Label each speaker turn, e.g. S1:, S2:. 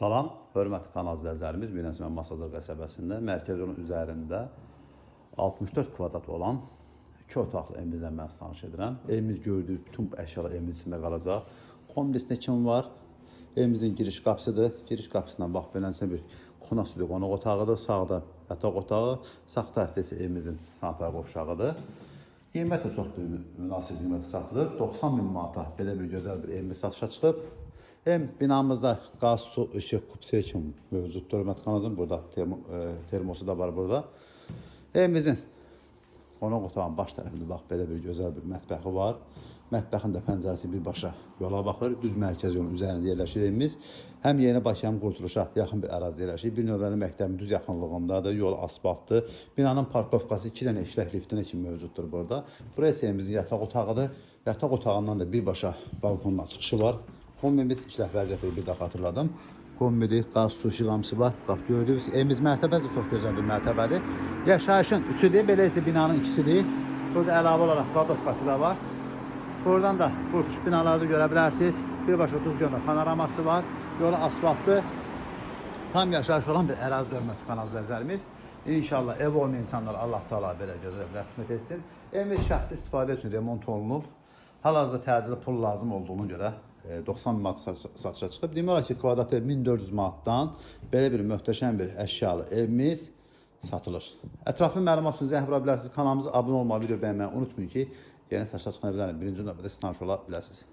S1: Salam, hörmətli kanal izləyicilərimiz. Bu gün mən Masazır qəsəbəsində mərkəz yolun üzərində 64 kvadrat olan 2 otaqlı evimizdən mən tanış edirəm. Evimiz gördüyü bütün əşyalar evimizin içində qalacaq. Kombisində kim var? Evimizin giriş qapısıdır. Giriş qapısından bax beləncə bir qonaq stüdiyo qonaq otağıdır. Sağda yataq otağı, sağ tərəfdə isə evimizin sanitar qovşağıdır. Qiymət də çox münasib qiymətə satılır. 90 min manata belə bir gözəl bir evimiz satışa çıxıb. Hem binamızda qaz, su, ışıq, kupsiya kimi mövcuddur. Hörmətli kanalımızın burada termosu da var burada. Evimizin qonaq otağının baş tərəfində bax belə bir gözəl bir mətbəxi var. Mətbəxin də pəncərəsi birbaşa yola baxır. Düz mərkəz yolun üzərində yerləşir evimiz. Həm Yeni Bakı, həm Qurtuluşa yaxın bir ərazidə yerləşir. Bir növbəli məktəbin düz yaxınlığındadır. Yol asfaltdır. Binanın parkovkası 2 dənə işlək liftinə kimi mövcuddur burada. Burası evimizin yataq otağıdır. Yataq otağından da birbaşa balkonun çıxışı var. Kombimiz işlək vəziyyətini bir daha hatırladım. Kombidir, qaz, su, işıq hamısı var. Bax gördüyünüz evimiz mərtəbəsi də çox gözəl bir mərtəbədir. Yaşayışın 3-üdür, belə isə binanın 2-sidir. Burada əlavə olaraq kladovkası da var. Buradan da bu binaları görə bilərsiniz. Birbaşa düz yolda panoraması var. Yolu asfaltdır. Tam yaşayış olan bir ərazi hörmətli kanal izləyicilərimiz. İnşallah ev olmayan insanlar Allah Taala belə gözəl evlər qismət etsin. Evimiz şəxsi istifadə üçün remont olunub. Hal-hazırda təcili pul lazım olduğuna görə 90 min manat satışa çıxıb. Demək olar ki, kvadratı 1400 manatdan belə bir möhtəşəm bir əşyalı evimiz satılır. Ətraflı məlumat üçün zəng vura bilərsiniz. Kanalımıza abunə olmağı, video bəyənməyi unutmayın ki, yeni satışa çıxan evlərin birinci növbədə siz tanış ola biləsiniz.